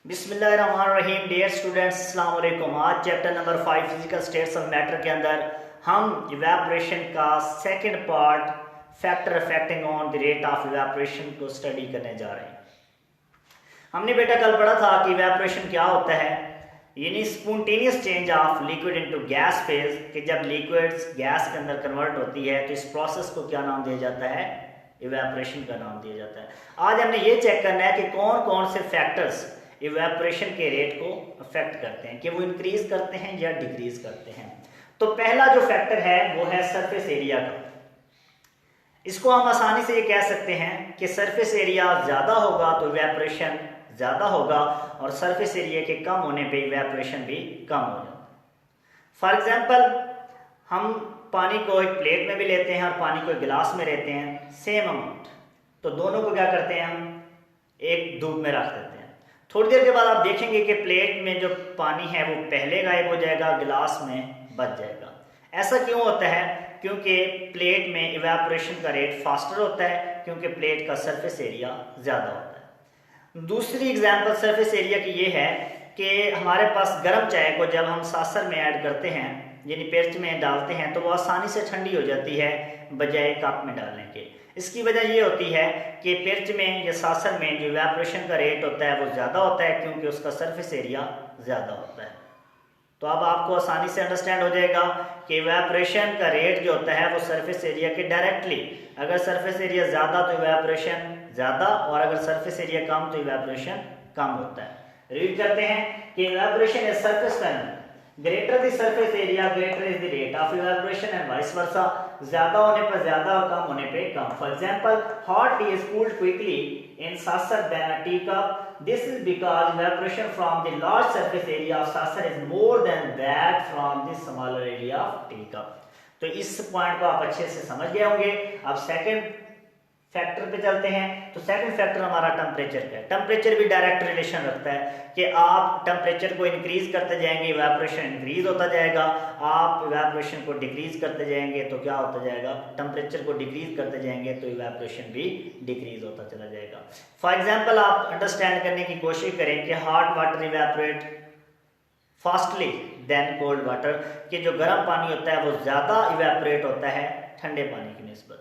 बिस्मिल्लाहिर्रहमानिर्रहीम। Dear students, अस्सलाम वालेकुम। आज chapter number 5 physical states of matter के अंदर हम इवेपोरेशन का second part factor affecting on the rate of evaporation को स्टडी करने जा रहे हैं। हमने बेटा कल पढ़ा था कि इवेपोरेशन क्या होता है, यानी spontaneous change of liquid into gas phase, कि जब लिक्विड्स गैस के अंदर कन्वर्ट होती है तो इस प्रोसेस को क्या नाम दिया जाता है, इवेपोरेशन का नाम दिया जाता है। आज हमने ये चेक करना है कि कौन कौन से फैक्टर्स इवेपोरेशन के रेट को अफेक्ट करते हैं, कि वो इंक्रीज करते हैं या डिक्रीज करते हैं। तो पहला जो फैक्टर है वो है सरफेस एरिया का। इसको हम आसानी से ये कह सकते हैं कि सरफेस एरिया ज़्यादा होगा तो इवेपोरेशन ज़्यादा होगा, और सरफेस एरिया के कम होने पे इवेपोरेशन भी कम हो जाता है। फॉर एग्जांपल, हम पानी को एक प्लेट में भी लेते हैं और पानी को एक गिलास में लेते हैं, सेम अमाउंट, तो दोनों को क्या करते हैं, हम एक धूप में रख देते हैं। थोड़ी देर के बाद आप देखेंगे कि प्लेट में जो पानी है वो पहले गायब हो जाएगा, गिलास में बच जाएगा। ऐसा क्यों होता है? क्योंकि प्लेट में इवेपोरेशन का रेट फास्टर होता है, क्योंकि प्लेट का सरफेस एरिया ज़्यादा होता है। दूसरी एग्जांपल सरफेस एरिया की ये है कि हमारे पास गर्म चाय को जब हम सासर में ऐड करते हैं, यानी पेस्ट में डालते हैं, तो वो आसानी से ठंडी हो जाती है बजाय कप में डालने के। इसकी वजह ये होती है कि पेस्ट में या सासर में जो इवेपोरेशन का रेट होता है वो ज़्यादा होता है, क्योंकि उसका सरफेस एरिया ज़्यादा होता है। तो अब आपको आसानी से अंडरस्टैंड हो जाएगा कि इवेपोरेशन का रेट जो होता है वो सरफेस एरिया के डायरेक्टली, अगर सरफेस एरिया ज़्यादा तो इवेपोरेशन ज़्यादा, और अगर सरफेस एरिया कम तो इवेपोरेशन कम होता है। रीड करते हैं कि evaporation is surface phenomenon, greater the surface area greater is the rate of evaporation and vice versa, ज्यादा होने पर ज्यादा और कम होने पे कम। For example, hot tea is cooled quickly in saucer than a teacup. This is because evaporation from the large surface area of saucer is more than that from the smaller area of teacup. तो इस point को आप अच्छे से समझ गए होंगे। अब सेकंड फैक्टर पे चलते हैं। तो सेकंड फैक्टर हमारा टेम्परेचर का है। टेम्परेचर भी डायरेक्ट रिलेशन रखता है कि आप टेम्परेचर को इंक्रीज करते जाएंगे, इवेपोरेशन इंक्रीज होता जाएगा। आप इवेपोरेशन को डिक्रीज करते जाएंगे तो क्या होता जाएगा, टेम्परेचर को डिक्रीज करते जाएंगे तो इवेपोरेशन भी डिक्रीज होता चला जाएगा। फॉर एग्जाम्पल, आप अंडरस्टैंड करने की कोशिश करें कि hot water evaporate fastly then cold water, कि जो गर्म पानी होता है वो ज़्यादा इवेपोरेट होता है ठंडे पानी की निस्बत।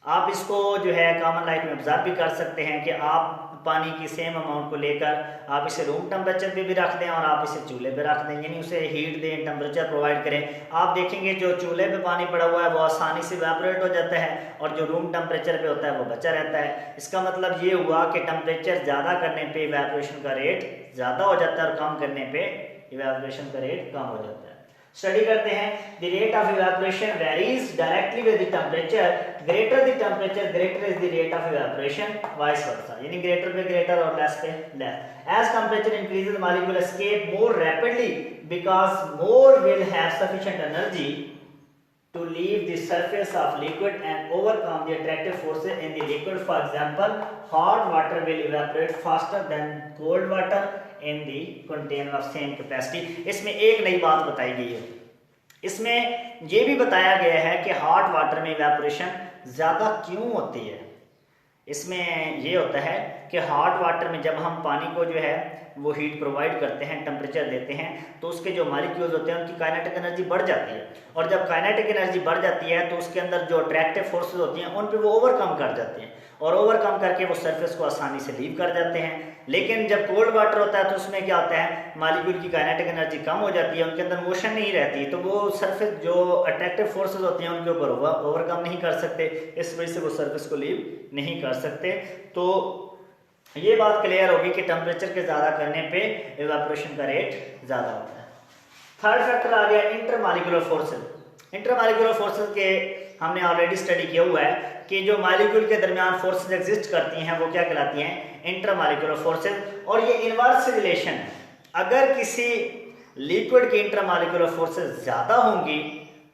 आप इसको जो है कॉमन लाइफ में ऑब्जर्व भी कर सकते हैं कि आप पानी की सेम अमाउंट को लेकर आप इसे रूम टेम्परेचर पे भी रख दें और आप इसे चूल्हे पे रख दें, यानी उसे हीट दें, टेम्परेचर प्रोवाइड करें। आप देखेंगे जो चूल्हे पे पानी पड़ा हुआ है वो आसानी से इवेपोरेट हो जाता है, और जो रूम टेम्परेचर पे होता है वो बचा रहता है। इसका मतलब ये हुआ कि टेम्परेचर ज़्यादा करने पर इवेपोरेशन का रेट ज़्यादा हो जाता है और कम करने पर इवेपोरेशन का रेट कम हो जाता है। स्टडी करते हैं। The rate of evaporation varies directly with the temperature, greater the temperature greater is the rate of evaporation, vice versa, यानी ग्रेटर पे ग्रेटर और लेस पे less. As temperature increases molecule escape more rapidly because more will have sufficient energy to leave the surface of liquid and overcome the attractive forces in the liquid. For example, hot water will evaporate faster than cold water in the container of same capacity. इसमें एक नई बात बताई गई है। इसमें यह भी बताया गया है कि हॉट वाटर में इवेपोरेशन ज़्यादा क्यों होती है। इसमें यह होता है कि हॉट वाटर में जब हम पानी को जो है वो हीट प्रोवाइड करते हैं, टेम्परेचर देते हैं, तो उसके जो मॉलिक्यूल्स होते हैं उनकी काइनेटिक एनर्जी बढ़ जाती है, और जब काइनेटिक एनर्जी बढ़ जाती है तो उसके अंदर जो अट्रैक्टिव फोर्सेस होती हैं उन पे वो ओवरकम कर जाते हैं, और ओवरकम करके वो सरफेस को आसानी से लीव कर जाते हैं। लेकिन जब कोल्ड वाटर होता है तो उसमें क्या होता है, मॉलिक्यूल की काइनेटिक एनर्जी कम हो जाती है, उनके अंदर मोशन नहीं रहती, तो वो सरफेस जो अट्रैक्टिव फोर्सेस होती हैं उनके ऊपर ओवरकम नहीं कर सकते, इस वजह से वो सरफेस को लीव नहीं कर सकते। तो ये बात क्लियर होगी कि टेम्परेचर के ज़्यादा करने पे इवेपोरेशन का रेट ज़्यादा होता है। थर्ड फैक्टर आ गया इंटरमॉलिक्यूलर फोर्सेस। इंटरमॉलिक्यूलर फोर्सेस के हमने ऑलरेडी स्टडी किया हुआ है कि जो मॉलिक्यूल के दरमियान फोर्सेस एग्जिस्ट करती हैं वो क्या कहलाती हैं, इंटरमॉलिक्यूलर फोर्सेस। और ये इनवर्स रिलेशन है, अगर किसी लिक्विड की इंटरमॉलिक्यूलर फोर्सेस ज़्यादा होंगी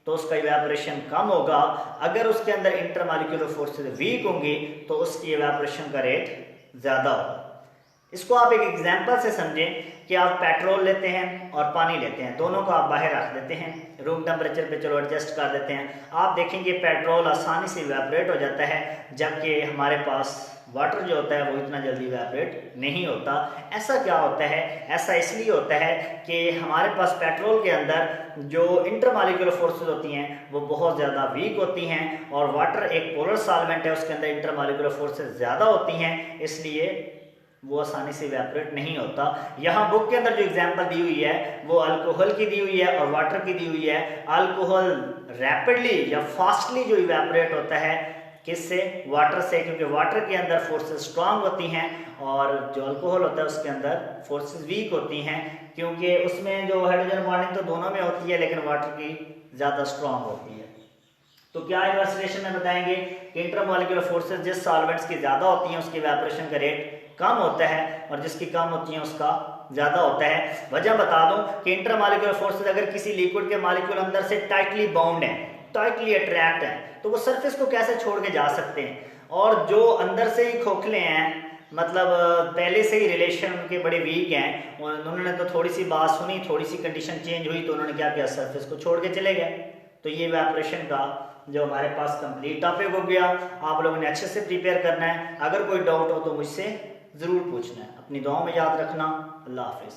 तो उसका इवेपोरेशन कम होगा, अगर उसके अंदर इंटरमॉलिक्यूलर फोर्सेस वीक होंगी तो उसकी इवेपोरेशन का रेट ज़्यादा होगा। इसको आप एक एग्जांपल से समझें कि आप पेट्रोल लेते हैं और पानी लेते हैं, दोनों को आप बाहर रख देते हैं, रूम टेम्परेचर पे चलो एडजस्ट कर देते हैं। आप देखेंगे पेट्रोल आसानी से इवेपोरेट हो जाता है, जबकि हमारे पास वाटर जो होता है वो इतना जल्दी इवेपोरेट नहीं होता। ऐसा क्या होता है? ऐसा इसलिए होता है कि हमारे पास पेट्रोल के अंदर जो इंटरमॉलिक्यूलर फोर्सेस होती हैं वो बहुत ज़्यादा वीक होती हैं, और वाटर एक पोलर सॉल्वेंट है, उसके अंदर इंटरमॉलिक्यूलर फोर्सेस ज़्यादा होती हैं, इसलिए वो आसानी से इवेपोरेट नहीं होता। यहाँ बुक के अंदर जो एग्जांपल दी हुई है वो अल्कोहल की दी हुई है और वाटर की दी हुई है। अल्कोहल रैपिडली या फास्टली जो इवेपोरेट होता है, किससे? वाटर से, क्योंकि वाटर के अंदर फोर्सेस स्ट्रांग होती हैं और जो अल्कोहल होता है उसके अंदर फोर्सेस वीक होती हैं, क्योंकि उसमें जो हाइड्रोजन बॉन्डिंग तो दोनों में होती है लेकिन वाटर की ज़्यादा स्ट्रांग होती है। तो क्या इन्वेस्टिगेशन में बताएंगे कि इंटरमॉलिक्यूलर फोर्सेस जिस सॉल्वेंट्स की ज़्यादा होती हैं उसकी इवेपोरेशन का रेट कम होता है और जिसकी कम होती है उसका ज़्यादा होता है। वजह बता दूं कि इंटरमॉलिक्यूलर फोर्सेस अगर किसी लिक्विड के मॉलिक्यूल अंदर से टाइटली बाउंड है, टाइटली अट्रैक्ट है, तो वो सरफेस को कैसे छोड़ के जा सकते हैं। और जो अंदर से ही खोखले हैं, मतलब पहले से ही रिलेशन उनके बड़े वीक हैं, और उन्होंने तो थोड़ी सी बात सुनी, थोड़ी सी कंडीशन चेंज हुई तो उन्होंने क्या किया, सरफेस को छोड़ के चले गए। तो ये इवेपोरेशन का जो हमारे पास कंप्लीट टॉपिक हो गया। आप लोगों ने अच्छे से प्रिपेयर करना है। अगर कोई डाउट हो तो मुझसे ज़रूर पूछना है। अपनी दुआओं में याद रखना। अल्लाह हाफिज़।